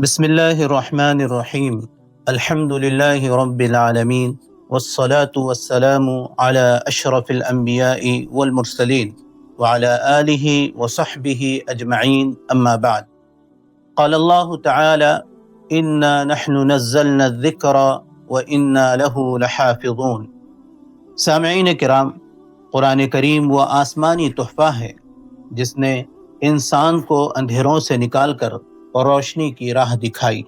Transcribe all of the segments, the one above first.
بسم اللہ الرحمن الرحیم الحمد للہ رب العالمین والصلاة والسلام على اشرف الانبیاء والمرسلین وعلى آلہ وصحبہ اجمعین اما بعد قال اللہ تعالی انا نحن نزلنا الذکر وانا له لحافظون۔ سامعین کرام، قرآن کریم وہ آسمانی تحفہ ہے جس نے انسان کو اندھیروں سے نکال کر روشنی کی راہ دکھائی۔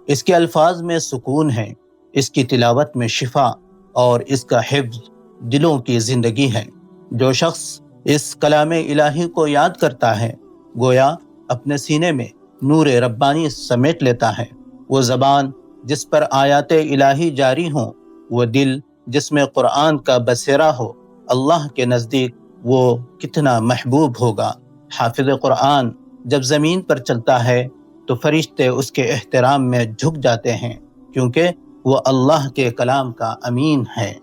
اس کے الفاظ میں سکون ہے، اس کی تلاوت میں شفا اور اس کا حفظ دلوں کی زندگی ہے۔ جو شخص اس کلام الہی کو یاد کرتا ہے گویا اپنے سینے میں نور ربانی سمیٹ لیتا ہے۔ وہ زبان جس پر آیات الہی جاری ہوں، وہ دل جس میں قرآن کا بسیرا ہو، اللہ کے نزدیک وہ کتنا محبوب ہوگا۔ حافظ قرآن جب زمین پر چلتا ہے تو فرشتے اس کے احترام میں جھک جاتے ہیں، کیونکہ وہ اللہ کے کلام کا امین ہے۔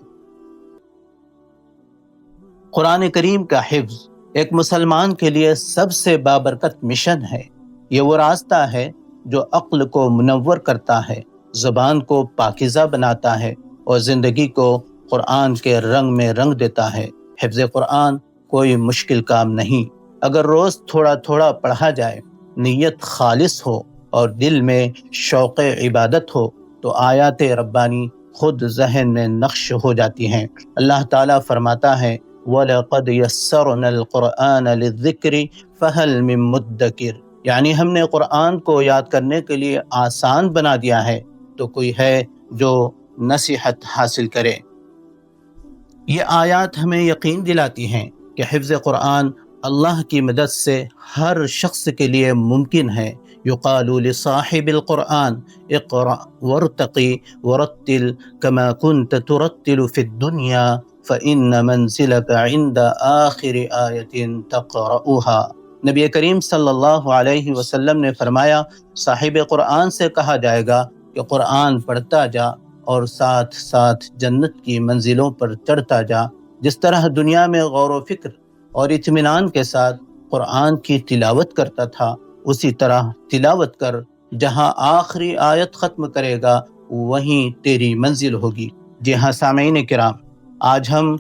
قرآن کریم کا حفظ ایک مسلمان کے لیے سب سے بابرکت مشن ہے۔ یہ وہ راستہ ہے جو عقل کو منور کرتا ہے، زبان کو پاکیزہ بناتا ہے اور زندگی کو قرآن کے رنگ میں رنگ دیتا ہے۔ حفظ قرآن کوئی مشکل کام نہیں۔ اگر روز تھوڑا تھوڑا پڑھا جائے، نیت خالص ہو اور دل میں شوق عبادت ہو تو آیات ربانی خود ذہن میں نقش ہو جاتی ہیں۔ اللہ تعالیٰ فرماتا ہے وَلَقَدْ يَسَّرْنَا الْقُرْآنَ لِلذِّكْرِ فَهَلْ مِن مُدَّكِرٍ، یعنی ہم نے قرآن کو یاد کرنے کے لیے آسان بنا دیا ہے، تو کوئی ہے جو نصیحت حاصل کرے۔ یہ آیات ہمیں یقین دلاتی ہیں کہ حفظ قرآن اللہ کی مدد سے ہر شخص کے لیے ممکن ہے۔ یقال لصاحب القرآن اقرأ وارتقی ورتل كما كنت ترتل في الدنيا فإن منزلك عند آخر آیة تقرأها۔ نبی کریم صلی اللہ علیہ وسلم نے فرمایا، صاحب قرآن سے کہا جائے گا کہ قرآن پڑھتا جا اور ساتھ ساتھ جنت کی منزلوں پر چڑھتا جا۔ جس طرح دنیا میں غور و فکر اور اطمینان کے ساتھ قرآن کی تلاوت کرتا تھا، اسی طرح تلاوت کر، جہاں آخری آیت ختم کرے گا وہیں تیری منزل ہوگی۔ جی ہاں سامعین کرام، آج ہم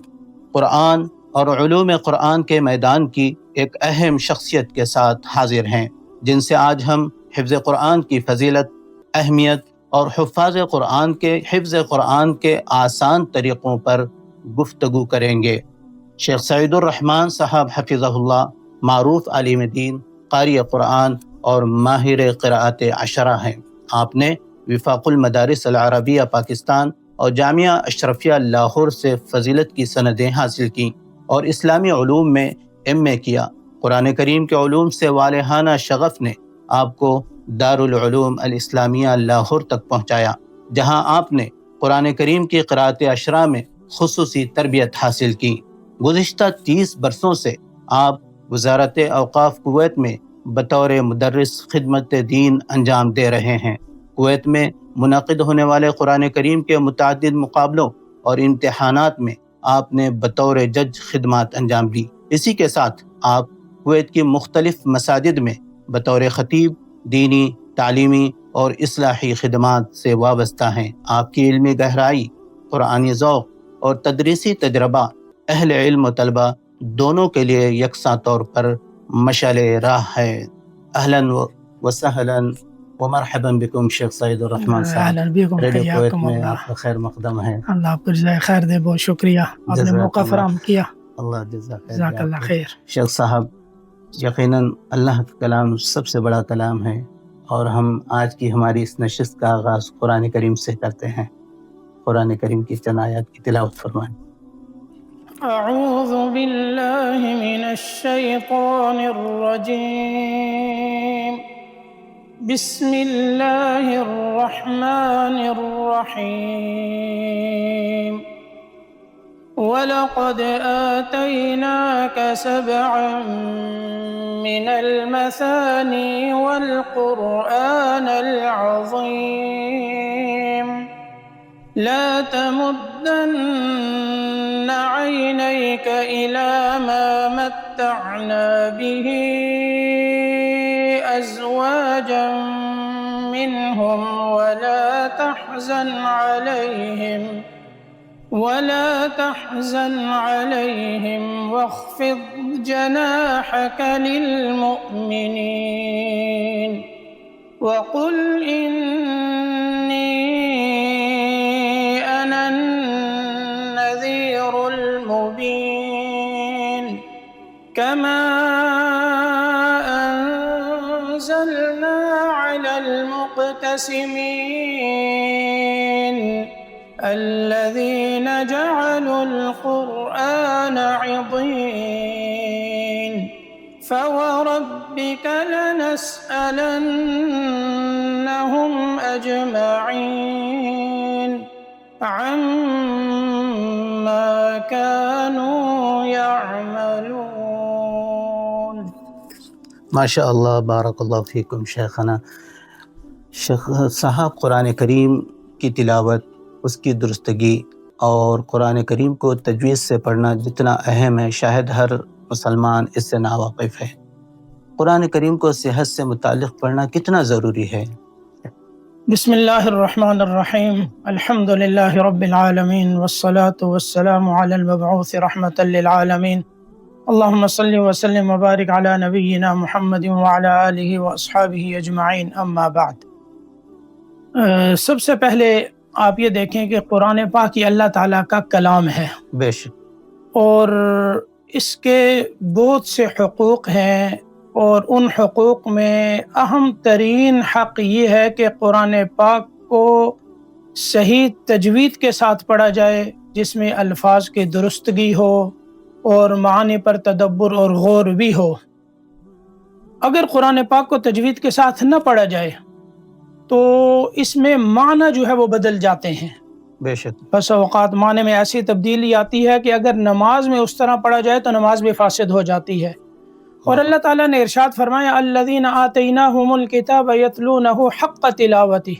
قرآن اور علوم قرآن کے میدان کی ایک اہم شخصیت کے ساتھ حاضر ہیں، جن سے آج ہم حفظ قرآن کی فضیلت، اہمیت اور حفاظ قرآن کے حفظ قرآن کے آسان طریقوں پر گفتگو کریں گے۔ شیخ سعید الرحمن صاحب حفظہ اللہ معروف عالم دین، قاری قرآن اور ماہر قراءت عشرہ ہیں۔ آپ نے وفاق المدارس العربیہ پاکستان اور جامعہ اشرفیہ لاہور سے فضیلت کی سندیں حاصل کیں اور اسلامی علوم میں ایم اے کیا۔ قرآن کریم کے علوم سے والہانہ شغف نے آپ کو دارالعلوم الاسلامیہ لاہور تک پہنچایا، جہاں آپ نے قرآن کریم کی قراءت عشرہ میں خصوصی تربیت حاصل کی۔ گزشتہ 30 برسوں سے آپ وزارت اوقاف کویت میں بطور مدرس خدمت دین انجام دے رہے ہیں۔ کویت میں منعقد ہونے والے قرآن کریم کے متعدد مقابلوں اور امتحانات میں آپ نے بطور جج خدمات انجام دی۔ اسی کے ساتھ آپ کویت کی مختلف مساجد میں بطور خطیب دینی، تعلیمی اور اصلاحی خدمات سے وابستہ ہیں۔ آپ کی علمی گہرائی، قرآنی ذوق اور تدریسی تجربہ اہل علم و طلبہ دونوں کے لیے یکساں طور پر مشعل راہ ہے۔ اہلاً و سہلاً و مرحبا بکم شیخ سعید الرحمن صاحب۔ اہلا بکم، ریڈیو کویت حیاکم میں اللہ۔ آپ کا خیر مقدم ہے۔ اللہ آپ کو جزائے خیر دے، بہت شکریہ، آپ نے جزاک موقع اللہ، فراہم کیا۔ اللہ جزاک جزاک اللہ خیر۔ شیخ صاحب، یقیناً اللہ کا کلام سب سے بڑا کلام ہے، اور ہم آج کی ہماری اس نشست کا آغاز قرآن کریم سے کرتے ہیں۔ قرآن کریم کی چند آیات کی تلاوت فرمائیں۔ اعوذ باللہ من الشیطان الرجیم، بسم اللہ الرحمن الرحیم، وَلَقَدْ آتَيْنَاكَ سَبْعًا مِنَ الْمَثَانِي وَالْقُرْآنَ الْعَظِيمَ، لَا تَمُدَّنَّ عَيْنَيْكَ إِلَى مَا مَتَّعْنَا بِهِ أَزْوَاجًا منهم ولا تحزن عليهم واخفض جناحك للمؤمنين وقل إني أنا النذير المبين كما أنزلنا على المقتسمين الذين جعلوا القرآن عضين فوربك لنسألنهم أجمعين عما كانوا يعملون. ماشاء اللہ، بارک اللہ فیکم شیخنا. شیخ صاحب، قرآن کریم کی تلاوت، اس کی درستگی اور قرآن کریم کو تجوید سے پڑھنا جتنا اہم ہے، شاید ہر مسلمان اس سے ناواقف ہے. قرآن کریم کو صحت سے متعلق پڑھنا کتنا ضروری ہے؟ بسم اللہ الرحمن الرحیم، الحمد للہ رب العالمین والصلاة والسلام علی المبعوث رحمة للعالمین، اللہم صلی وسلم وبارک علی نبینا محمد وعلی آلہ واصحابہ اجمعین، اما بعد. سب سے پہلے آپ یہ دیکھیں کہ قرآن پاک یہ اللہ تعالیٰ کا کلام ہے، بے شک، اور اس کے بہت سے حقوق ہیں، اور ان حقوق میں اہم ترین حق یہ ہے کہ قرآن پاک کو صحیح تجوید کے ساتھ پڑھا جائے، جس میں الفاظ کی درستگی ہو اور معانی پر تدبر اور غور بھی ہو. اگر قرآن پاک کو تجوید کے ساتھ نہ پڑھا جائے تو اس میں معنی جو ہے وہ بدل جاتے ہیں. بے شک، بس اوقات معنی میں ایسی تبدیلی آتی ہے کہ اگر نماز میں اس طرح پڑھا جائے تو نماز بھی فاسد ہو جاتی ہے. اور اللہ تعالیٰ نے ارشاد فرمایا الذین آتیناہم الکتاب یتلونہ حق تلاوتہ،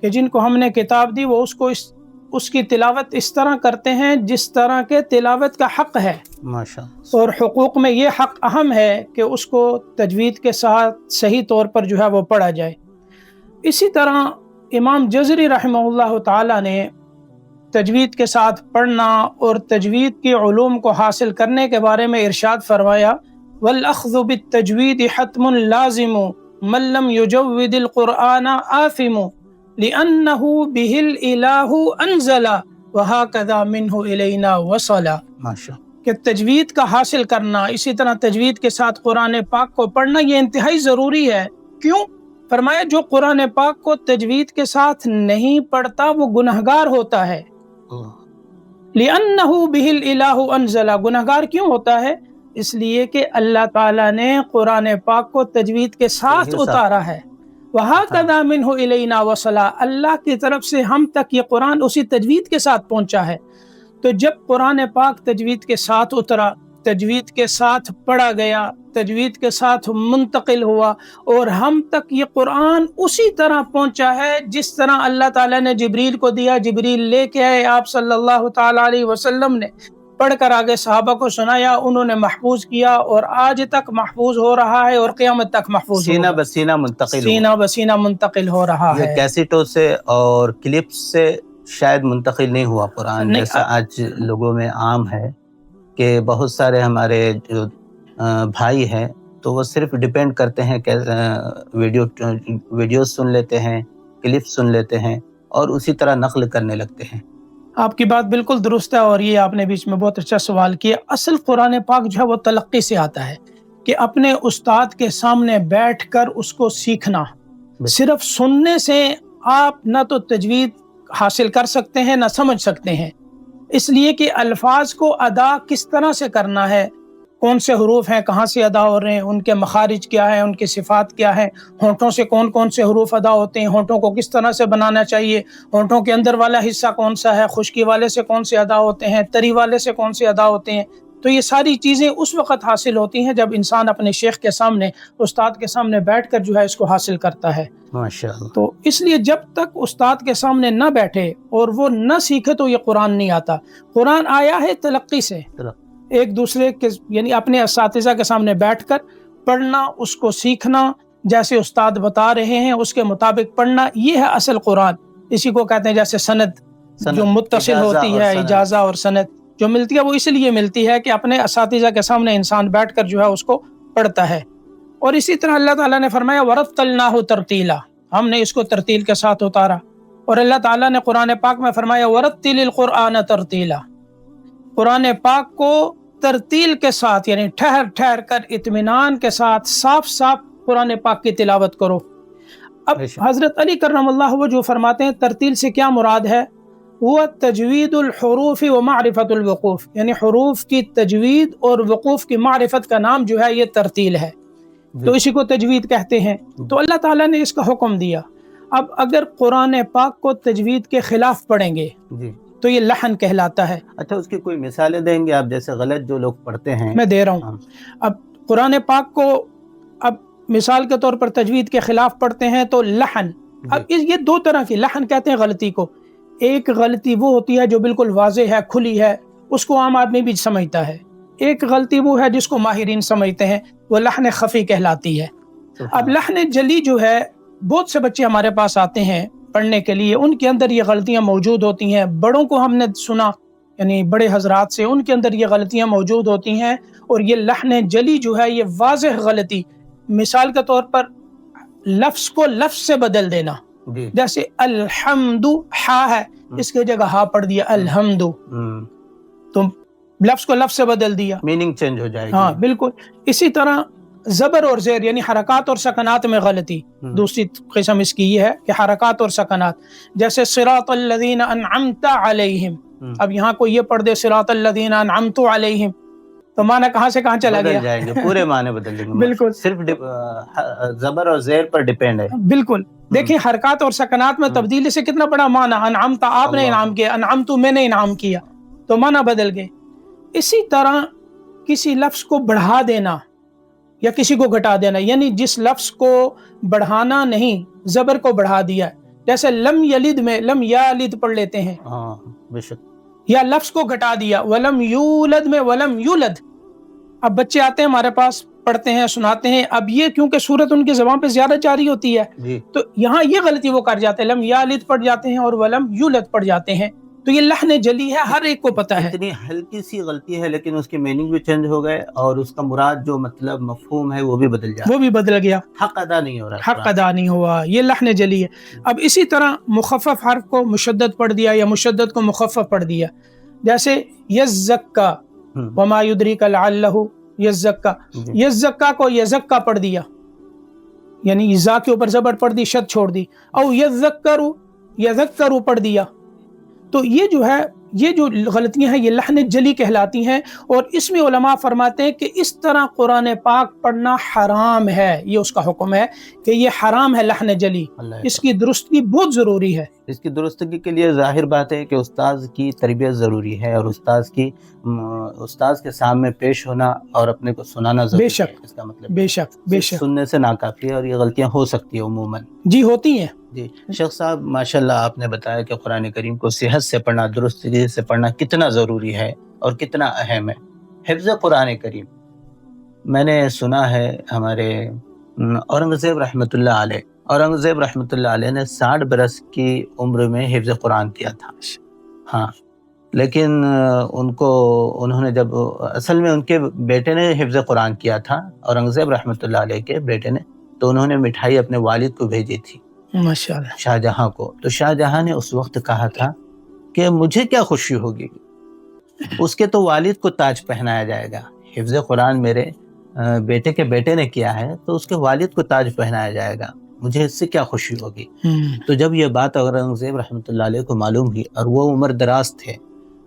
کہ جن کو ہم نے کتاب دی وہ اس کی تلاوت اس طرح کرتے ہیں جس طرح کے تلاوت کا حق ہے. ماشاءاللہ. اور حقوق میں یہ حق اہم ہے کہ اس کو تجوید کے ساتھ صحیح طور پر جو ہے وہ پڑھا جائے. اسی طرح امام جزری رحمہ اللہ تعالی نے تجوید کے ساتھ پڑھنا اور تجوید کے علوم کو حاصل کرنے کے بارے میں ارشاد فرمایا والأخذ بالتجوید حتم لازم من لم يجود القرآن آثم لأنه به الإله أنزل وهكذا منه إلينا وصل. کہ تجوید کا حاصل کرنا، اسی طرح تجوید کے ساتھ قرآن پاک کو پڑھنا یہ انتہائی ضروری ہے. کیوں؟ فرمایا جو قرآن پاک کو تجوید کے ساتھ نہیں پڑھتا وہ گنہگار ہوتا ہے. لأنه به الإله أنزل، گنہگار کیوں ہوتا ہے؟ اس لیے کہ اللہ تعالیٰ نے قرآن پاک کو تجوید کے ساتھ اتارا ہے. وَهَكَذَا مِنْهُ إِلَيْنَا وَصَلَا، اللہ کی طرف سے ہم تک یہ قرآن اسی تجوید کے ساتھ پہنچا ہے. تو جب قرآن پاک تجوید کے ساتھ اترا، تجوید کے ساتھ پڑھا گیا، تجوید کے ساتھ منتقل ہوا، اور ہم تک یہ قرآن اسی طرح پہنچا ہے جس طرح اللہ تعالیٰ نے جبریل کو دیا. جبریل لے کے آئے، آپ صلی اللہ تعالیٰ علیہ وسلم نے پڑھ کر آگے صحابہ کو سنایا، انہوں نے محفوظ کیا، اور آج تک محفوظ ہو رہا ہے اور قیامت تک محفوظ سینہ بسینہ منتقل، سینہ بسینہ منتقل ہو رہا ہے. یہ کیسٹوں سے اور کلپس سے شاید منتقل نہیں ہوا قرآن، جیسا آج لوگوں میں عام ہے کہ بہت سارے ہمارے جو بھائی ہیں تو وہ صرف ڈیپینڈ کرتے ہیں کہ ویڈیوز سن لیتے ہیں، کلپس سن لیتے ہیں اور اسی طرح نقل کرنے لگتے ہیں. آپ کی بات بالکل درست ہے، اور یہ آپ نے بیچ میں بہت اچھا سوال کیا. اصل قرآن پاک جو ہے وہ تلقی سے آتا ہے، کہ اپنے استاد کے سامنے بیٹھ کر اس کو سیکھنا. صرف سننے سے آپ نہ تو تجوید حاصل کر سکتے ہیں نہ سمجھ سکتے ہیں، اس لیے کہ الفاظ کو ادا کس طرح سے کرنا ہے، کون سے حروف ہیں، کہاں سے ادا ہو رہے ہیں، ان کے مخارج کیا ہیں، ان کی صفات کیا ہیں، ہونٹوں سے کون کون سے حروف ادا ہوتے ہیں، ہونٹوں کو کس طرح سے بنانا چاہیے، ہونٹوں کے اندر والا حصہ کون سا ہے، خشکی والے سے کون سے ادا ہوتے ہیں، تری والے سے کون سے ادا ہوتے ہیں. تو یہ ساری چیزیں اس وقت حاصل ہوتی ہیں جب انسان اپنے شیخ کے سامنے، استاد کے سامنے بیٹھ کر جو ہے اس کو حاصل کرتا ہے. ماشاءاللہ. تو اس لیے جب تک استاد کے سامنے نہ بیٹھے اور وہ نہ سیکھے تو یہ قرآن نہیں آتا. قرآن آیا ہے تلقی سے، ایک دوسرے کے یعنی اپنے اساتذہ کے سامنے بیٹھ کر پڑھنا، اس کو سیکھنا، جیسے استاد بتا رہے ہیں اس کے مطابق پڑھنا، یہ ہے اصل قرآن. اسی کو کہتے ہیں جیسے سند جو متصل ہوتی ہے، اجازہ اور سند جو ملتی ہے، وہ اس لیے ملتی ہے کہ اپنے اساتذہ کے سامنے انسان بیٹھ کر جو ہے اس کو پڑھتا ہے. اور اسی طرح اللہ تعالیٰ نے فرمایا وَرَتَّلْنَاهُ تَرْتِيلًا، ہم نے اس کو ترتیل کے ساتھ اتارا. اور اللہ تعالیٰ نے قرآن پاک میں فرمایا وَرَتِّلِ الْقُرْآنَ تَرْتِيلًا، قرآن پاک کو ترتیل کے ساتھ یعنی ٹھہر ٹھہر کر اطمینان کے ساتھ صاف صاف قرآن پاک کی تلاوت کرو. اب حضرت علی کرم اللہ وجہ فرماتے ہیں ترتیل سے کیا مراد ہے؟ وہ تجوید الحروف و معرفت الوقوف، یعنی حروف کی تجوید اور وقوف کی معرفت کا نام جو ہے یہ ترتیل ہے، تو اسی کو تجوید کہتے ہیں. تو اللہ تعالیٰ نے اس کا حکم دیا. اب اگر قرآن پاک کو تجوید کے خلاف پڑھیں گے تو یہ لحن کہلاتا ہے. اچھا، اس کی کوئی مثالیں دیں گے آپ؟ جیسے غلط جو لوگ پڑھتے ہیں. میں دے رہا ہوں. اب قرآن پاک کو اب مثال کے طور پر تجوید کے خلاف پڑھتے ہیں تو لحن. اب یہ دو طرح کی لحن کہتے ہیں غلطی کو. ایک غلطی وہ ہوتی ہے جو بالکل واضح ہے، کھلی ہے، اس کو عام آدمی بھی سمجھتا ہے. ایک غلطی وہ ہے جس کو ماہرین سمجھتے ہیں، وہ لحن خفی کہلاتی ہے. اب لحن جلی جو ہے، بہت سے بچے ہمارے پاس آتے ہیں پڑھنے کے لیے، ان کے اندر یہ غلطیاں موجود ہوتی ہیں. بڑوں کو ہم نے سنا یعنی بڑے حضرات سے، ان کے اندر یہ غلطیاں موجود ہوتی ہیں. اور یہ لحن جلی جو ہے یہ واضح غلطی، مثال کے طور پر لفظ کو لفظ سے بدل دینا. جیسے الحمد ہا ہے، اس کی جگہ ہا پڑھ دیا الحمد، تو لفظ کو لفظ سے بدل دیا، میننگ چینج ہو جائے گی. ہاں بالکل. اسی طرح زبر اور زیر یعنی حرکات اور سکنات میں غلطی، دوسری قسم اس کی یہ ہے کہ حرکات اور سکنات، جیسے صراط الذین انعمت علیہم، اب یہاں کو یہ پڑھ دے صراط الذین انعمت علیہم تو معنی کہاں سے کہاں چلا گیا؟ جائیں گے پورے معنی بدل جائیں گے. بالکل، صرف زبر اور زیر پر ڈیپینڈ ہے. بالکل. دیکھیں حرکات اور سکنات میں تبدیلی سے کتنا بڑا معنی، انعمت آپ نے انعام کیا، انعمت میں نے انعام کیا، تو معنی بدل گئے. اسی طرح کسی لفظ کو بڑھا دینا یا کسی کو گھٹا دینا، یعنی جس لفظ کو بڑھانا نہیں، زبر کو بڑھا دیا، جیسے لم یلد میں لم یالد پڑھ لیتے ہیں، بے شک، یا لفظ کو گھٹا دیا ولم یولد میں ولم یولد. اب بچے آتے ہیں ہمارے پاس، پڑھتے ہیں، سناتے ہیں، اب یہ کیونکہ سورت ان کی زبان پہ زیادہ جاری ہوتی ہے تو یہاں یہ غلطی وہ کر جاتے ہیں، لم یالد پڑھ جاتے ہیں اور ولم یولد پڑھ جاتے ہیں. تو یہ لحن جلی ہے، ہر ایک کو پتہ ہے. اتنی ہلکی سی غلطی ہے لیکن اس کے میننگ بھی چینج ہو گئے اور اس کا مراد جو مطلب مفہوم ہے وہ بھی بدل جاتا ہے، وہ بھی بدل گیا، حق ادا نہیں ہو رہا، حق ادا نہیں ہوا. یہ لحن جلی ہے. اب اسی طرح مخفف حرف کو مشدد پڑھ دیا یا مشدد کو مخفف پڑھ دیا، جیسے یزکا وما یدریک لعلہ یزکا، یزکا کو یزکا پڑھ دیا، یعنی زا کے اوپر زبر پڑھ دی، شد چھوڑ دی. او یذکرو، یذکرو پڑھ دیا. تو یہ جو ہے، یہ جو غلطیاں ہیں یہ لحن جلی کہلاتی ہیں. اور اس میں علماء فرماتے ہیں کہ اس طرح قرآن پاک پڑھنا حرام ہے، یہ اس کا حکم ہے کہ یہ حرام ہے لحن جلی. اس کی درستگی بہت ضروری ہے. اس کی درستگی کے لیے ظاہر بات ہے کہ استاذ کی تربیت ضروری ہے اور استاذ کے سامنے پیش ہونا اور اپنے کو سنانا ضروری ہے. بے شک، اس کا مطلب بے شک بے شک سننے سے ناکافی ہے اور یہ غلطیاں ہو سکتی ہیں عموماً. جی ہوتی ہیں. جی شیخ صاحب، ماشاءاللہ آپ نے بتایا کہ قرآن کریم کو صحت سے پڑھنا، درست طریقے سے پڑھنا کتنا ضروری ہے اور کتنا اہم ہے. حفظ قرآن کریم، میں نے سنا ہے ہمارے اورنگزیب رحمۃ اللہ علیہ، اورنگزیب رحمۃ اللہ علیہ نے 60 برس کی عمر میں حفظ قرآن کیا تھا. ہاں، لیکن انہوں نے جب اصل میں ان کے بیٹے نے حفظ قرآن کیا تھا، اورنگزیب رحمۃ اللہ علیہ کے بیٹے نے، تو انہوں نے مٹھائی اپنے والد کو بھیجی تھی، ماشاءاللہ، شاہ جہاں کو. تو شاہ جہاں نے اس وقت کہا تھا کہ مجھے کیا خوشی ہوگی، اس کے تو والد کو تاج پہنایا جائے گا. حفظ قرآن میرے بیٹے کے بیٹے نے کیا ہے تو اس کے والد کو تاج پہنایا جائے گا، مجھے اس سے کیا خوشی ہوگی. تو جب یہ بات اورنگزیب رحمۃ اللہ علیہ کو معلوم ہوئی اور وہ عمر دراز تھے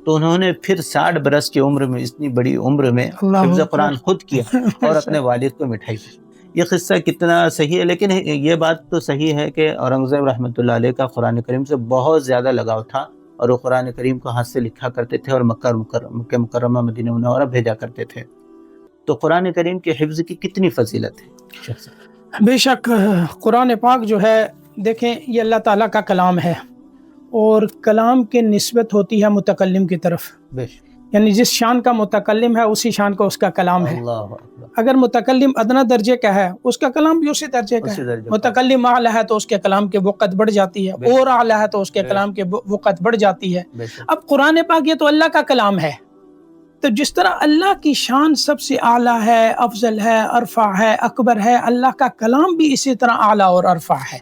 تو انہوں نے پھر 60 برس کی عمر میں، اتنی بڑی عمر میں حفظ قرآن خود کیا اور اپنے والد کو مٹھائی دی. یہ قصہ کتنا صحیح ہے، لیکن یہ بات تو صحیح ہے کہ اورنگزیب رحمۃ اللہ علیہ کا قرآن کریم سے بہت زیادہ لگاؤ تھا اور وہ قرآن کریم کو ہاتھ سے لکھا کرتے تھے اور مکہ مکرمہ مدینہ منورہ بھیجا کرتے تھے. تو قرآن کریم کے حفظ کی کتنی فضیلت ہے. بے شک قرآن پاک جو ہے، دیکھیں یہ اللہ تعالیٰ کا کلام ہے اور کلام کی نسبت ہوتی ہے متکلم کی طرف، یعنی جس شان کا متکلم ہے اسی شان کا اس کا کلام ہے. اگر متکلم ادنا درجے کا ہے اس کا کلام بھی اسی درجے کا ہے، متکلم اعلیٰ ہے تو اس کے کلام کی وقت بڑھ جاتی ہے، اور اعلیٰ ہے تو اس کے کلام کی وقت بڑھ جاتی ہے۔ اب قرآن پاک یہ تو اللہ کا کلام ہے، تو جس طرح اللہ کی شان سب سے اعلیٰ ہے، افضل ہے، ارفع ہے، اکبر ہے، اللہ کا کلام بھی اسی طرح اعلیٰ اور ارفع ہے،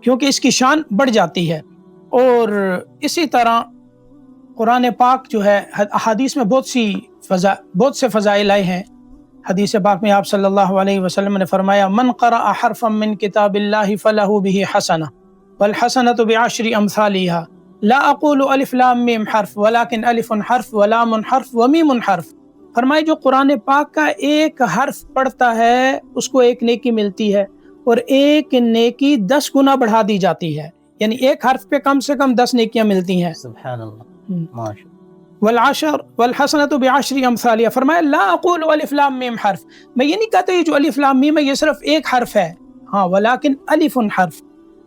کیونکہ اس کی شان بڑھ جاتی ہے۔ اور اسی طرح قرآن پاک جو ہے احادیث میں بہت سے فضائل آئے ہیں۔ حدیث پاک میں آپ صلی اللہ علیہ وسلم نے فرمایا من قرأ حرفا من کتاب اللہ فلہ بہ حسنہ والحسنۃ بعشر امثالها لا اقول الف لام میم حرف ولکن الف حرف ولام حرف ومیم حرف۔ فرمائے جو قرآن پاک کا ایک حرف پڑھتا ہے اس کو ایک نیکی ملتی ہے، اور ایک نیکی 10 گنا بڑھا دی جاتی ہے، یعنی ایک حرف پہ کم سے کم 10 نیکیاں ملتی ہیں۔ سبحان اللہ، ماشاء والحسنۃ بعشر امثالها۔ فرمایا لا اقول الف لام میم حرف، میں یہ نہیں کہتا یہ جو الف لام میم ہے یہ صرف ایک حرف ہے، ہاں ولیکن الف حرف،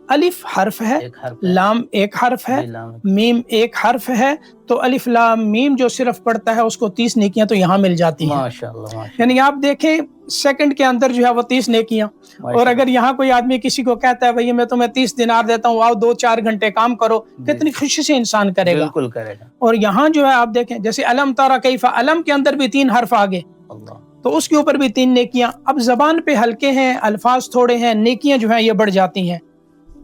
الف حرف ہے، لام ایک حرف ہے، میم ایک حرف ہے، تو الف لام میم جو صرف پڑھتا ہے اس کو 30 نیکیاں تو یہاں مل جاتی ہیں۔ ماشاءاللہ، یعنی آپ دیکھیں سیکنڈ کے اندر جو ہے وہ 30 نیکیاں، اور اگر یہاں کوئی آدمی کسی کو کہتا ہے بھئی میں تمہیں 30 دینار دیتا ہوں، آؤ 2-4 گھنٹے کام کرو، کتنی خوشی سے انسان کرے گا، بالکل کرے گا۔ اور یہاں جو ہے آپ دیکھیں جیسے علم ترى کیف، علم کے اندر بھی 3 حرف آگے، تو اس کے اوپر بھی 3 نیکیاں۔ اب زبان پہ ہلکے ہیں، الفاظ تھوڑے ہیں، نیکیاں جو ہیں یہ بڑھ جاتی ہیں۔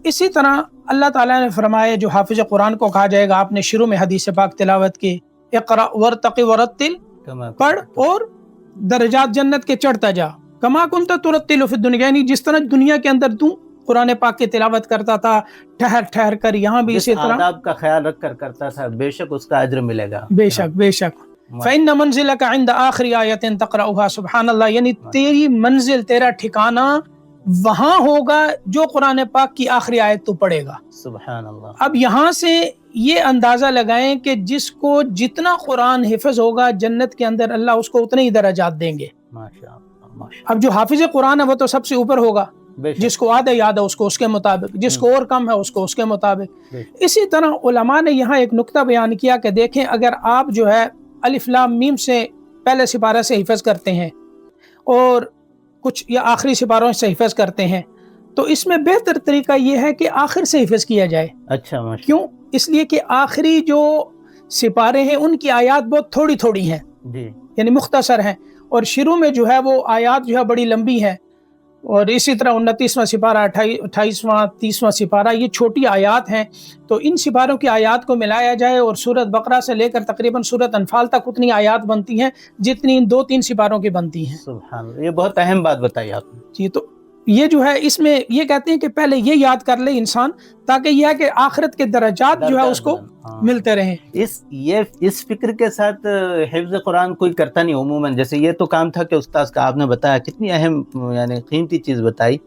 اسی طرح اللہ تعالیٰ نے فرمایا جو حافظ قرآن کو کہا جائے گا، آپ نے شروع میں حدیث پاک تلاوت کی، اقرأ ورتقی ورتل، پڑھ اور درجات جنت کے چڑھتا جا، کما کنت ترتل فی الدنیا، یعنی جس طرح دنیا کے اندر تو قرآن پاک کی تلاوت کرتا تھا ٹھہر ٹھہر کر، یہاں بھی اسی طرح آداب کا خیال رکھ کر کرتا تھا، بے شک اس کا اجر ملے گا، بے شک بے شک۔ فإن منزلک عند آخر آیت تقرأها، سبحان اللہ، یعنی تیری منزل، تیرا ٹھکانہ وہاں ہوگا جو قرآن پاک کی آخری آیت تو پڑھے گا، سبحان اللہ۔ اب یہاں سے یہ اندازہ لگائیں کہ جس کو جتنا قرآن حفظ ہوگا جنت کے اندر اللہ اس کو اتنے ہی درجات دیں گے۔ اب جو حافظ قرآن ہے وہ تو سب سے اوپر ہوگا، جس کو آدھا یاد ہے اس کو اس کے مطابق، جس کو اور کم ہے اس کو اس کے مطابق۔ اسی طرح علماء نے یہاں ایک نقطہ بیان کیا کہ دیکھیں اگر آپ جو ہے الف لام میم سے پہلے سپارہ سے حفظ کرتے ہیں اور کچھ یا آخری سپاروں سے حفظ کرتے ہیں، تو اس میں بہتر طریقہ یہ ہے کہ آخر سے حفظ کیا جائے۔ اچھا، کیوں؟ اس لیے کہ آخری جو سپارے ہیں ان کی آیات بہت تھوڑی تھوڑی ہیں، یعنی مختصر ہیں، اور شروع میں جو ہے وہ آیات جو ہے بڑی لمبی ہیں، اور اسی طرح 29واں سپارہ، 28واں، 30واں سپارہ یہ چھوٹی آیات ہیں۔ تو ان سپاروں کی آیات کو ملایا جائے اور سورۃ بقرہ سے لے کر تقریباً سورۃ انفال تک اتنی آیات بنتی ہیں جتنی ان 2-3 سپاروں کی بنتی ہیں۔ سبحان اللہ، یہ بہت اہم بات بتائی آپ نے۔ جی، تو یہ جو ہے اس میں یہ کہتے ہیں کہ پہلے یہ یاد کر لے انسان، تاکہ یہ ہے کہ آخرت کے درجات جو ہے اس کو ملتے رہیں۔ اس فکر کے ساتھ حفظ قرآن کوئی کرتا نہیں عموماً، جیسے یہ تو کام تھا کہ استاذ کا آپ نے بتایا، کتنی اہم یعنی قیمتی چیز بتائی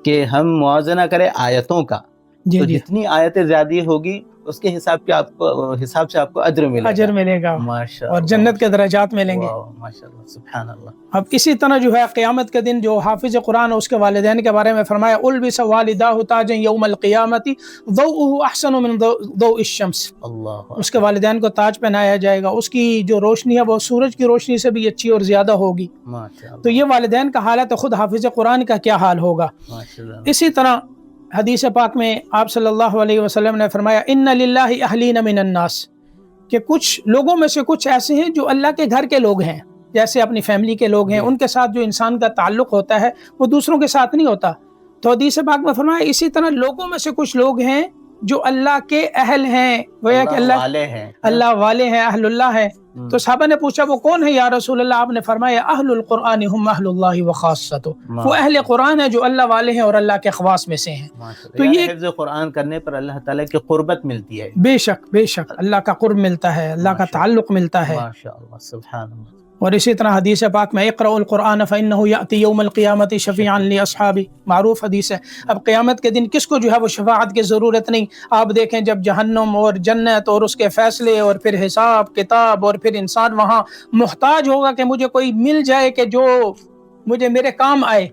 کہ ہم موازنہ کریں آیتوں کا، تو جتنی آیتیں زیادہ ہوگی اس کے حساب سے آپ کو اجر ملے گا، ماشاءاللہ، اور جنت کے درجات ملیں گے، ماشاءاللہ، سبحان اللہ۔ اب اسی طرح جو ہے قیامت کے دن جو حافظ قرآن اس کے والدین کے بارے میں فرمایا البس والداہ تاجا یوم القیامت ضوءہ احسن من ضوء الشمس، اس کے والدین کو تاج پہنایا جائے گا، اس کی جو روشنی ہے وہ سورج کی روشنی سے بھی اچھی اور زیادہ ہوگی، تو یہ والدین کا حال ہے، تو خود حافظ قرآن کا کیا حال ہوگا۔ اسی طرح حدیث پاک میں آپ صلی اللہ علیہ وسلم نے فرمایا ان للہ اہلین من الناس، کہ کچھ لوگوں میں سے کچھ ایسے ہیں جو اللہ کے گھر کے لوگ ہیں، جیسے اپنی فیملی کے لوگ ہیں، ان کے ساتھ جو انسان کا تعلق ہوتا ہے وہ دوسروں کے ساتھ نہیں ہوتا۔ تو حدیث پاک میں فرمایا اسی طرح لوگوں میں سے کچھ لوگ ہیں جو اللہ کے اہل ہیں، گویا کہ اللہ والے ہیں، اہل اللہ ہیں۔ تو صحابہ نے پوچھا وہ کون ہے یا رسول اللہ؟ آپ نے فرمایا اہل القرآن ہم اہل اللہ وخاصتہ، وہ اہل قرآن ہیں جو اللہ والے ہیں اور اللہ کے خواص میں سے ہیں۔ تو یہ حفظ قرآن کرنے پر اللہ تعالیٰ کی قربت ملتی ہے، بے شک بے شک، اللہ کا قرب ملتا ہے، اللہ کا تعلق ملتا ہے، ماشاءاللہ، سبحان اللہ۔ اور اسی طرح حدیث پاک میں اقرأوا القرآن فإنہ یأتی یوم القیامت شفیعا لأصحابہ، معروف حدیث ہے۔ اب قیامت کے دن کس کو جو ہے وہ شفاعت کی ضرورت نہیں۔ آپ دیکھیں جب جہنم اور جنت اور اس کے فیصلے اور پھر حساب کتاب، اور پھر انسان وہاں محتاج ہوگا کہ مجھے کوئی مل جائے کہ جو مجھے میرے کام آئے،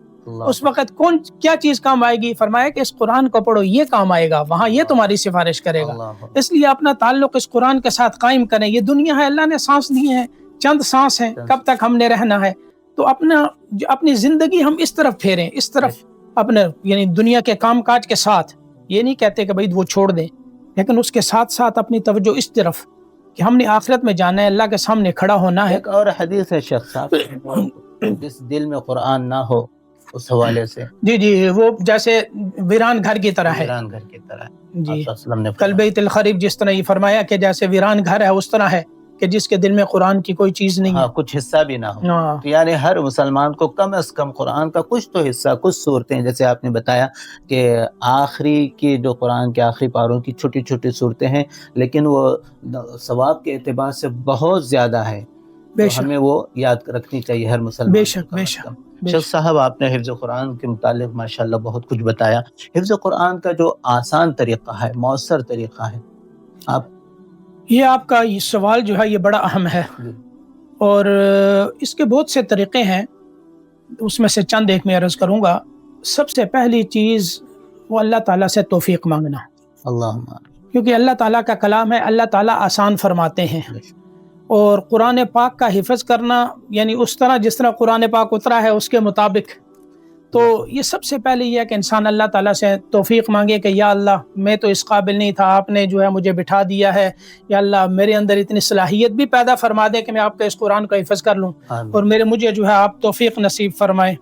اس وقت کیا چیز کام آئے گی؟ فرمایا کہ اس قرآن کو پڑھو، یہ کام آئے گا، وہاں یہ تمہاری سفارش کرے گا۔ اس لیے اپنا تعلق اس قرآن کے ساتھ قائم کریں۔ یہ دنیا ہے، اللہ نے سانس دی ہیں، چند سانس ہیں، کب تک ہم نے رہنا ہے، تو اپنی زندگی ہم اس طرف پھیریں، اس طرف اپنے یعنی دنیا کے کام کاج کے ساتھ، یہ نہیں کہتے کہ بھائی وہ چھوڑ دیں، لیکن اس کے ساتھ ساتھ اپنی توجہ اس طرف کہ ہم نے آخرت میں جانا ہے، اللہ کے سامنے کھڑا ہونا ہے۔ ایک اور حدیث ہے شیخ صاحب، جس دل میں قرآن نہ ہو، اس حوالے سے جی وہ جیسے ویران گھر کی طرح ہے، ویران گھر کی طرح ہے۔ جی آپ صلی اللہ علیہ وسلم نے کل بیت الخریب جس طرح یہ فرمایا کہ جیسے ویران گھر ہے اس طرح ہے کہ جس کے دل میں قرآن کی کوئی چیز نہیں ہے، کچھ حصہ بھی نہ ہو۔ ہاں تو یعنی ہر مسلمان کو کم از کم قرآن کا کچھ تو حصہ، کچھ صورتیں، جیسے آپ نے بتایا کہ آخری کی جو قرآن کے آخری پاروں کی چھوٹی چھوٹی صورتیں ہیں، لیکن وہ ثواب کے اعتبار سے بہت زیادہ ہے، بے تو شک ہمیں وہ یاد رکھنی چاہیے ہر مسلمان بے کو شک کم بے از شک کم۔ بے شیخ شک۔ صاحب، آپ نے حفظ قرآن کے متعلق ماشاءاللہ بہت کچھ بتایا۔ حفظ قرآن کا جو آسان طریقہ ہے، مؤثر طریقہ ہے، آپ یہ آپ کا یہ سوال جو ہے یہ بڑا اہم ہے، اور اس کے بہت سے طریقے ہیں، اس میں سے چند ایک میں عرض کروں گا۔ سب سے پہلی چیز وہ اللہ تعالیٰ سے توفیق مانگنا، اللہم کیونکہ اللہ تعالیٰ کا کلام ہے، اللہ تعالیٰ آسان فرماتے ہیں، اور قرآن پاک کا حفظ کرنا یعنی اس طرح جس طرح قرآن پاک اترا ہے اس کے مطابق، تو یہ سب سے پہلے یہ ہے کہ انسان اللہ تعالیٰ سے توفیق مانگے کہ یا اللہ میں تو اس قابل نہیں تھا، آپ نے جو ہے مجھے بٹھا دیا ہے، یا اللہ میرے اندر اتنی صلاحیت بھی پیدا فرما دے کہ میں آپ کے اس قرآن کا حفظ کر لوں، اور مجھے جو ہے آپ توفیق نصیب فرمائیں۔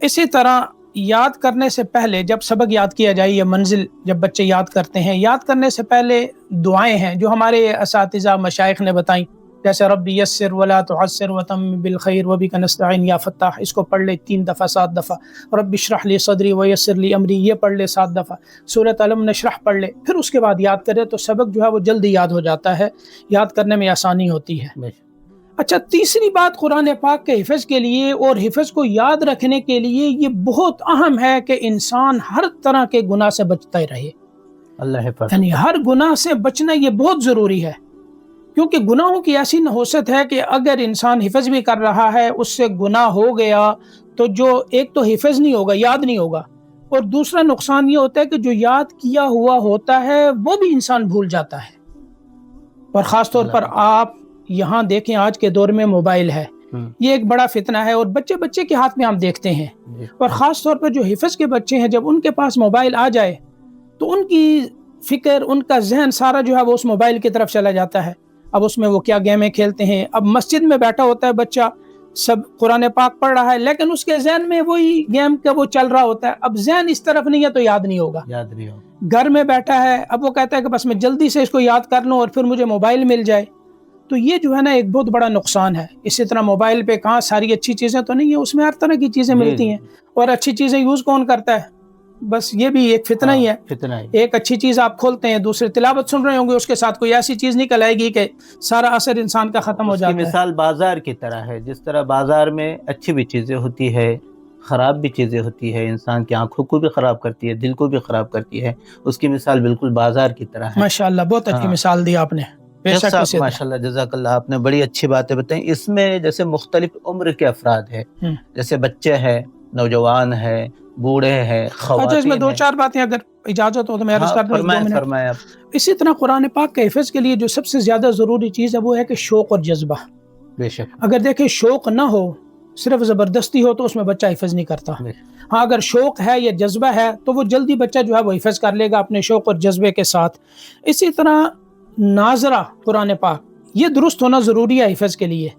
اسی طرح یاد کرنے سے پہلے جب سبق یاد کیا جائے، یہ منزل جب بچے یاد کرتے ہیں، یاد کرنے سے پہلے دعائیں ہیں جو ہمارے اساتذہ مشائخ نے بتائیں، جیسے رب یسر ولا تعسر وتمم بالخیر وبک نستعین یا فتاح، اس کو پڑھ لے 3 دفعہ 7 دفعہ، رب اشرح لی صدری ویسر لی امری یہ پڑھ لے 7 دفعہ، سورۃ علم نشرح پڑھ لے، پھر اس کے بعد یاد کرے تو سبق جو ہے وہ جلدی یاد ہو جاتا ہے، یاد کرنے میں آسانی ہوتی ہے۔ اچھا، تیسری بات قرآن پاک کے حفظ کے لیے اور حفظ کو یاد رکھنے کے لیے یہ بہت اہم ہے کہ انسان ہر طرح کے گناہ سے بچتا ہی رہے، اللہ حفظ، یعنی ہر گناہ سے بچنا یہ بہت ضروری ہے، کیونکہ گناہوں کی ایسی نحوست ہے کہ اگر انسان حفظ بھی کر رہا ہے، اس سے گناہ ہو گیا تو جو ایک تو حفظ نہیں ہوگا، یاد نہیں ہوگا، اور دوسرا نقصان یہ ہوتا ہے کہ جو یاد کیا ہوا ہوتا ہے وہ بھی انسان بھول جاتا ہے، اور خاص طور پر آپ یہاں دیکھیں آج کے دور میں موبائل ہے، یہ ایک بڑا فتنہ ہے، اور بچے کے ہاتھ میں ہم دیکھتے ہیں، اور خاص طور پر جو حفظ کے بچے ہیں جب ان کے پاس موبائل آ جائے تو ان کی فکر، ان کا ذہن سارا جو ہے وہ اس موبائل کی طرف چلا جاتا ہے۔ اب اس میں وہ کیا گیمیں کھیلتے ہیں، اب مسجد میں بیٹھا ہوتا ہے بچہ، سب قرآن پاک پڑھ رہا ہے، لیکن اس کے ذہن میں وہی گیم کا وہ چل رہا ہوتا ہے، اب ذہن اس طرف نہیں ہے تو یاد نہیں ہوگا۔ گھر میں بیٹھا ہے، اب وہ کہتا ہے کہ بس میں جلدی سے اس کو یاد کر لوں اور پھر مجھے موبائل مل جائے، تو یہ جو ہے نا ایک بہت بڑا نقصان ہے۔ اسی طرح موبائل پہ کہاں ساری اچھی چیزیں تو نہیں ہیں، اس میں ہر طرح کی چیزیں ملتی ہیں، اور اچھی چیزیں یوز کون کرتا ہے؟ بس یہ بھی ایک فتنہ ہی ہے، ایک اچھی چیز آپ کھولتے ہیں، دوسرے تلاوت سن رہے ہوں گے، اس کے ساتھ کوئی ایسی چیز نکل آئے گی کہ سارا اثر انسان کا ختم ہو جاتا ہے۔ مثال بازار کی طرح ہے، جس طرح بازار میں اچھی بھی چیزیں ہوتی ہے، خراب بھی چیزیں ہوتی ہے، انسان کی آنکھوں کو بھی خراب کرتی ہے، دل کو بھی خراب کرتی ہے، اس کی مثال بالکل بازار کی طرح ہے۔ ماشاءاللہ بہت اچھی مثال دی آپ نے، ماشاءاللہ جزاک اللہ، آپ نے بڑی اچھی باتیں بتائیں۔ اس میں جیسے مختلف عمر کے افراد ہیں، جیسے بچے ہیں، نوجوان ہیں، بوڑھے ہیں، خواتین ہیں۔ اس میں 2-4 باتیں اگر اجازت ہو تو میں عرض کر دوں، 2 منٹ۔ فرمائیں آپ۔ اسی طرح قرآن پاک کے حفظ کے لیے جو سب سے زیادہ ضروری چیز ہے وہ ہے کہ شوق اور جذبہ۔ بے شک، اگر دیکھیں شوق نہ ہو، صرف زبردستی ہو تو اس میں بچہ حفظ نہیں کرتا۔ ہاں اگر شوق ہے یا جذبہ ہے تو وہ جلدی بچہ جو ہے وہ حفظ کر لے گا اپنے شوق اور جذبے کے ساتھ۔ اسی طرح ناظرہ قرآن پاک یہ درست ہونا ضروری ہے حفظ کے لیے،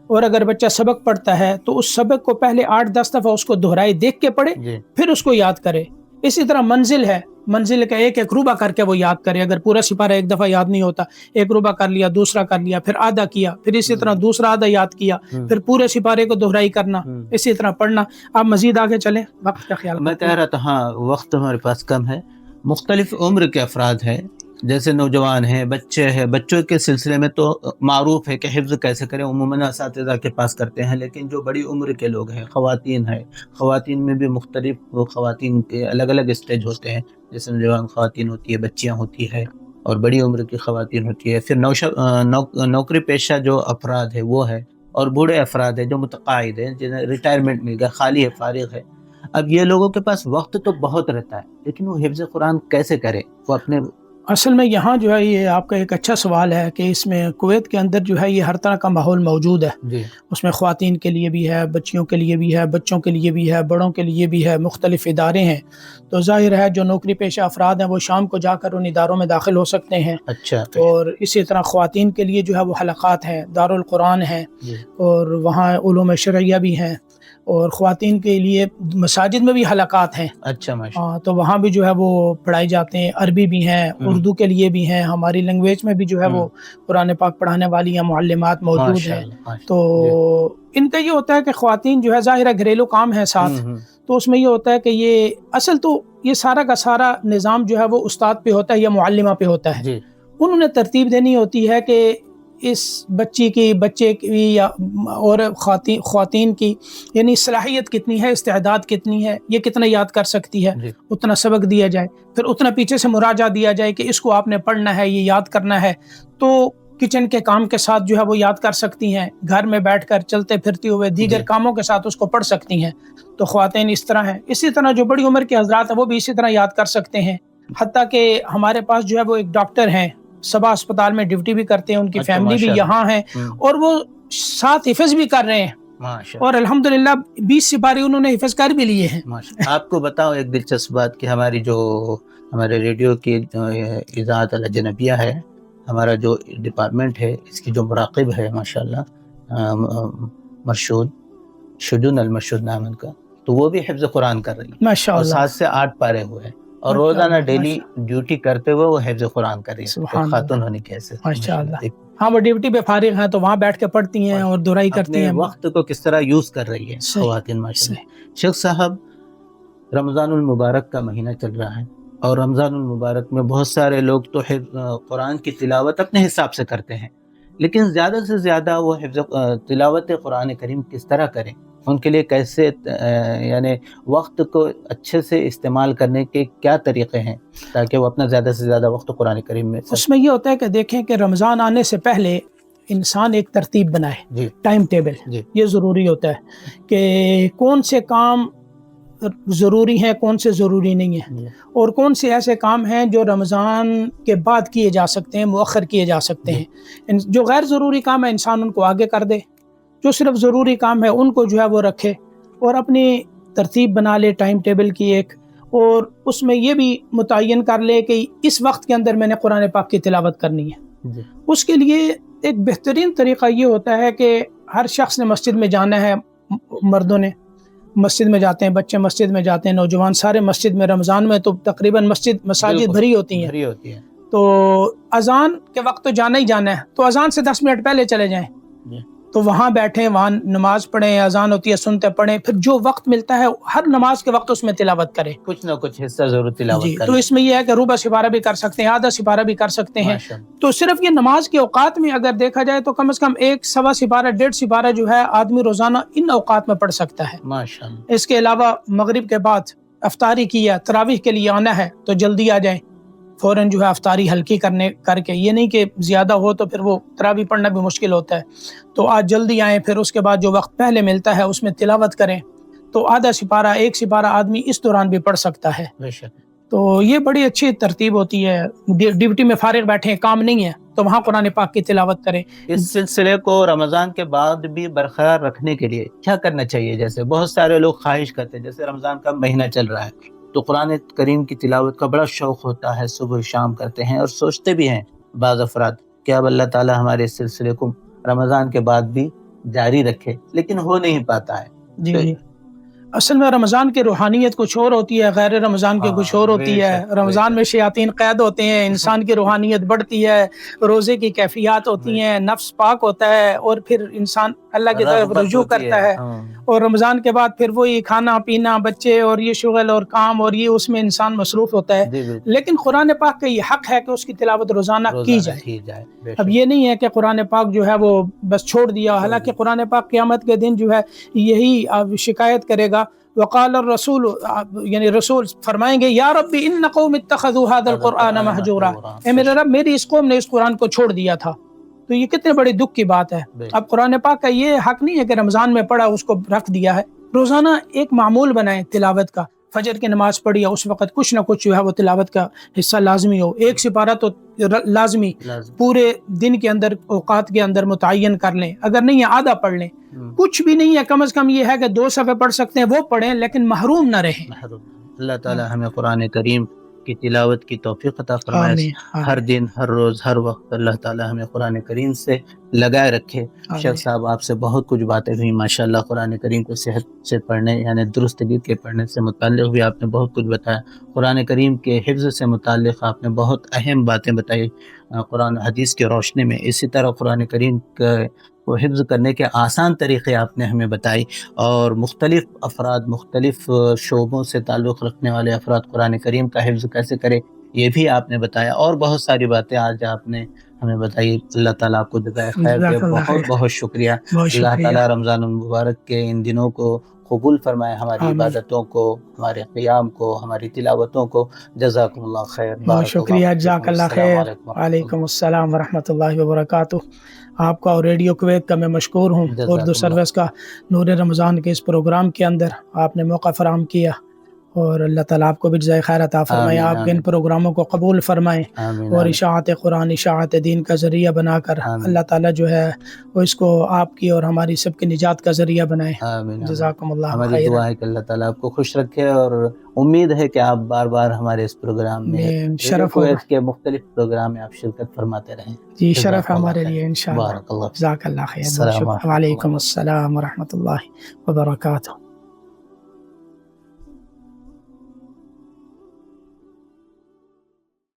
اور اگر بچہ سبق پڑھتا ہے تو اس سبق کو پہلے 8-10 دفعہ اس کو دہرائے، دیکھ کے پڑھے، پھر اس کو یاد کرے۔ اسی طرح منزل ہے، منزل کا ایک ربع کر کے وہ یاد کرے، اگر پورا سپارہ ایک دفعہ یاد نہیں ہوتا، 1 ربع کر لیا، دوسرا کر لیا، پھر آدھا کیا، پھر اسی طرح دوسرا آدھا یاد کیا، پھر پورے سپارے کو دہرائی کرنا، اسی طرح پڑھنا۔ آپ مزید آگے چلیں، وقت کا خیال میں کہہ رہا تھا، ہاں وقت ہمارے پاس کم ہے۔ مختلف عمر کے افراد ہیں، جیسے نوجوان ہیں، بچے ہیں، بچوں کے سلسلے میں تو معروف ہے کہ حفظ کیسے کریں، عموماً اساتذہ کے پاس کرتے ہیں، لیکن جو بڑی عمر کے لوگ ہیں، خواتین ہیں، خواتین میں بھی مختلف خواتین کے الگ الگ اسٹیج ہوتے ہیں، جیسے نوجوان خواتین ہوتی ہے، بچیاں ہوتی ہے، اور بڑی عمر کی خواتین ہوتی ہے، پھر نوکری پیشہ جو افراد ہے وہ ہے، اور بوڑھے افراد ہیں جو متقاعد ہیں، جنہیں ریٹائرمنٹ مل گیا، خالی ہے، فارغ ہے۔ اب یہ لوگوں کے پاس وقت تو بہت رہتا ہے، لیکن وہ حفظ قرآن کیسے کرے؟ وہ اپنے اصل میں یہاں جو ہے یہ آپ کا ایک اچھا سوال ہے کہ اس میں کویت کے اندر جو ہے یہ ہر طرح کا ماحول موجود ہے. جی اس میں خواتین کے لیے بھی ہے، بچیوں کے لیے بھی ہے، بچوں کے لیے بھی ہے، بڑوں کے لیے بھی ہے، مختلف ادارے ہیں. تو ظاہر ہے جو نوکری پیشہ افراد ہیں وہ شام کو جا کر ان اداروں میں داخل ہو سکتے ہیں. اچھا. اور اسی طرح خواتین کے لیے جو ہے وہ حلقات ہیں، دارالقرآن ہیں جی اور وہاں علوم شرعیہ بھی ہیں، اور خواتین کے لیے مساجد میں بھی حلقات ہیں. اچھا ماشاء تو وہاں بھی جو ہے وہ پڑھائی جاتے ہیں. عربی بھی ہیں، اردو کے لیے بھی ہیں، ہماری لینگویج میں بھی جو ہے وہ قرآن پاک پڑھانے والی ہیں، معلمات موجود ہیں. تو ان کا یہ ہوتا ہے کہ خواتین جو ہے ظاہر ہے گھریلو کام ہے ساتھ، تو اس میں یہ ہوتا ہے کہ یہ اصل تو یہ سارا کا سارا نظام جو ہے وہ استاد پہ ہوتا ہے یا معلمہ پہ ہوتا ہے. انہوں نے ترتیب دینی ہوتی ہے کہ اس بچے کی یا اور خواتین کی یعنی صلاحیت کتنی ہے، استعداد کتنی ہے، یہ کتنا یاد کر سکتی ہے، اتنا سبق دیا جائے، پھر اتنا پیچھے سے مراجعہ دیا جائے کہ اس کو آپ نے پڑھنا ہے، یہ یاد کرنا ہے. تو کچن کے کام کے ساتھ جو ہے وہ یاد کر سکتی ہیں، گھر میں بیٹھ کر چلتے پھرتے ہوئے دیگر کاموں کے ساتھ اس کو پڑھ سکتی ہیں. تو خواتین اس طرح ہیں. اسی طرح جو بڑی عمر کے حضرات ہیں وہ بھی اسی طرح یاد کر سکتے ہیں. حتیٰ کہ ہمارے پاس جو ہے وہ ایک ڈاکٹر ہیں، صبا اسپتال میں ڈیوٹی بھی کرتے ہیں، ان کی فیملی بھی یہاں ہے اور وہ ساتھ حفظ بھی کر رہے ہیں اور الحمدللہ 20 سپارے انہوں نے حفظ کر بھی لیے ہیں. آپ کو بتاؤ ایک دلچسپ بات کہ ہمارے ریڈیو کی اذاعت الاجنبیہ ہے، ہمارا جو ڈپارٹمنٹ ہے اس کی جو مراقب ہے ماشاءاللہ مرشود شجون المرشود نام ان کا، تو وہ بھی حفظ قرآن کر رہی ہے اور 7 سے 8 پارے ہوئے اور روزانہ ڈیلی ڈیوٹی کرتے ہوئے وہ حفظ قرآن کر رہی ہے. خاتون ہونے کی حیثیت ماشاءاللہ. ہاں وہ ڈیوٹی پہ فارغ ہیں تو وہاں بیٹھ کے پڑھتی ہیں اور دہرائی کرتی ہیں. وقت کو کس طرح یوز کر رہی ہے خواتین ماشاءاللہ. شیخ صاحب رمضان المبارک کا مہینہ چل رہا ہے اور رمضان المبارک میں بہت سارے لوگ تو قرآن کی تلاوت اپنے حساب سے کرتے ہیں، لیکن زیادہ سے زیادہ وہ تلاوت قرآن کریم کس طرح کریں، ان کے لیے کیسے یعنی وقت کو اچھے سے استعمال کرنے کے کیا طریقے ہیں تاکہ وہ اپنا زیادہ سے زیادہ وقت قرآن کریم میں اس میں یہ ہوتا ہے کہ دیکھیں کہ رمضان آنے سے پہلے انسان ایک ترتیب بنائے، ٹائم ٹیبل. یہ ضروری ہوتا ہے کہ کون سے کام ضروری ہیں، کون سے ضروری نہیں ہیں، اور کون سے ایسے کام ہیں جو رمضان کے بعد کیے جا سکتے ہیں، مؤخر کیے جا سکتے ہیں. جو غیر ضروری کام ہے انسان ان کو آگے کر دے، جو صرف ضروری کام ہے ان کو جو ہے وہ رکھے اور اپنی ترتیب بنا لے ٹائم ٹیبل کی ایک، اور اس میں یہ بھی متعین کر لے کہ اس وقت کے اندر میں نے قرآن پاک کی تلاوت کرنی ہے. اس کے لیے ایک بہترین طریقہ یہ ہوتا ہے کہ ہر شخص نے مسجد میں جانا ہے. مردوں نے مسجد میں جاتے ہیں، بچے مسجد میں جاتے ہیں، نوجوان سارے مسجد میں. رمضان میں تو تقریباً مساجد بھری ہوتی ہیں. تو اذان کے وقت تو جانا ہی جانا ہے، تو اذان سے 10 منٹ پہلے چلے جائیں، تو وہاں بیٹھیں، وہاں نماز پڑھیں، اذان ہوتی ہے سنتے پڑھیں، پھر جو وقت ملتا ہے ہر نماز کے وقت اس میں تلاوت کریں، کچھ نہ کچھ حصہ ضرور تلاوت کریں. تو اس میں یہ ہے کہ ربع سپارہ بھی کر سکتے ہیں، آدھا سپارہ بھی کر سکتے ہیں. تو صرف یہ نماز کے اوقات میں اگر دیکھا جائے تو کم از کم 1 سوا سپارہ 1.5 سپارہ جو ہے آدمی روزانہ ان اوقات میں پڑھ سکتا ہے. اس کے علاوہ مغرب کے بعد افطاری کی ہے، تراویح کے لیے آنا ہے تو جلدی آ جائیں، فوراً جو ہے افطاری ہلکی کر کے، یہ نہیں کہ زیادہ ہو تو پھر وہ تراویح پڑھنا بھی مشکل ہوتا ہے. تو آج جلدی آئیں، پھر اس کے بعد جو وقت پہلے ملتا ہے اس میں تلاوت کریں. تو آدھا سپارہ 1 سپارہ آدمی اس دوران بھی پڑھ سکتا ہے. تو یہ بڑی اچھی ترتیب ہوتی ہے. ڈیوٹی میں فارغ بیٹھیں، کام نہیں ہے تو وہاں قرآن پاک کی تلاوت کریں. اس سلسلے کو رمضان کے بعد بھی برقرار رکھنے کے لیے کیا کرنا چاہیے؟ جیسے بہت سارے لوگ خواہش کرتے ہیں، جیسے رمضان کا مہینہ چل رہا ہے تو قرآن کریم کی تلاوت کا بڑا شوق ہوتا ہے، صبح شام کرتے ہیں اور سوچتے بھی ہیں بعض افراد کہ اب اللہ تعالی ہمارے اس سلسلے کو رمضان کے بعد بھی جاری رکھے، لیکن ہو نہیں پاتا ہے. جی اصل میں رمضان کی روحانیت کچھ اور ہوتی ہے، غیر رمضان کی کچھ اور ہوتی ہے. رمضان میں شیاطین قید ہوتے ہیں، انسان کی روحانیت بڑھتی ہے، روزے کی کیفیات ہوتی ہیں، نفس پاک ہوتا ہے اور پھر انسان اللہ کی طرف رجوع کرتا ہے. اور رمضان کے بعد پھر وہی کھانا پینا، بچے اور یہ شغل اور کام اور یہ، اس میں انسان مصروف ہوتا ہے. لیکن قرآن پاک کا یہ حق ہے کہ اس کی تلاوت روزانہ کی جائے. اب یہ نہیں ہے کہ قرآن پاک جو ہے وہ بس چھوڑ دیا، حالانکہ قرآن پاک قیامت کے دن جو ہے یہی شکایت کرے گا. وقال الرسول، یعنی رسول فرمائیں گے یا رب ان قوم اتخذوا هذا القرآن مہجورا، اے میرے رب میری اس قوم نے اس قرآن کو چھوڑ دیا تھا. تو یہ کتنے بڑے دکھ کی بات ہے. اب قرآن پاک کا یہ حق نہیں ہے کہ رمضان میں پڑھا اس کو رکھ دیا ہے. روزانہ ایک معمول بنائیں تلاوت کا. فجر کی نماز پڑھی ہے اس وقت کچھ نہ کچھ جو ہے وہ تلاوت کا حصہ لازمی ہو. ایک سپارہ تو لازمی پورے دن کے اندر اوقات کے اندر متعین کر لیں. اگر نہیں ہے آدھا پڑھ لیں. کچھ بھی نہیں ہے، کم از کم یہ ہے کہ 2 صفحے پڑھ سکتے ہیں وہ پڑھیں، لیکن محروم نہ رہیں. اللہ تعالی ہمیں قرآن کریم کی تلاوت کی توفیق عطا فرمائے. آمین. ہر دن، ہر روز، ہر وقت اللہ تعالی ہمیں قرآن کریم سے لگائے رکھے. آمین. شیخ صاحب آپ سے بہت کچھ باتیں ہوئی ماشاءاللہ. قرآن کریم کو صحت سے پڑھنے یعنی درستگی کے پڑھنے سے متعلق بھی آپ نے بہت کچھ بتایا. قرآن کریم کے حفظ سے متعلق آپ نے بہت اہم باتیں بتائی قرآن حدیث کی روشنی میں. اسی طرح قرآن کریم کو حفظ کرنے کے آسان طریقے آپ نے ہمیں بتائی، اور مختلف افراد، مختلف شعبوں سے تعلق رکھنے والے افراد قرآن کریم کا حفظ کیسے کرے یہ بھی آپ نے بتایا، اور بہت ساری باتیں آج آپ نے ہمیں بتائی. اللہ تعالیٰ آپ کو جزائے خیر دے. بہت بہت شکریہ. اللہ تعالیٰ رمضان المبارک کے ان دنوں کو قبول فرمائے، ہماری عبادتوں کو، ہمارے قیام کو، ہماری تلاوتوں کو. جزاکم اللہ خیر. بہت شکریہ. جزاک اللہ خیر. وعلیکم السلام ورحمۃ اللہ وبرکاتہ. آپ کا اور ریڈیو کویت کا میں مشکور ہوں. اردو سروس کا نور رمضان کے اس پروگرام کے اندر آپ نے موقع فراہم کیا، اور اللہ تعالیٰ آپ کو بھی جزائے خیر عطا فرمائے. آپ کے ان پروگراموں کو قبول فرمائیں، اور اشاعت قرآن، اشاعت دین کا ذریعہ بنا کر اللہ تعالیٰ جو ہے وہ اس کو آپ کی اور ہماری سب کی نجات کا ذریعہ بنائے. جزاکم اللہ خیر. ہماری دعا ہے کہ اللہ تعالیٰ آپ کو خوش رکھے، اور امید ہے کہ آپ بار بار ہمارے اس پروگرام میں شرف کویت کے مختلف پروگرام میں آپ شرکت فرماتے رہیں. جی شرف ہے ہمارے لیے انشاءاللہ. بارک اللہ. جزاک اللہ خیر. وعلیکم السلام ورحمۃ اللہ وبرکاتہ.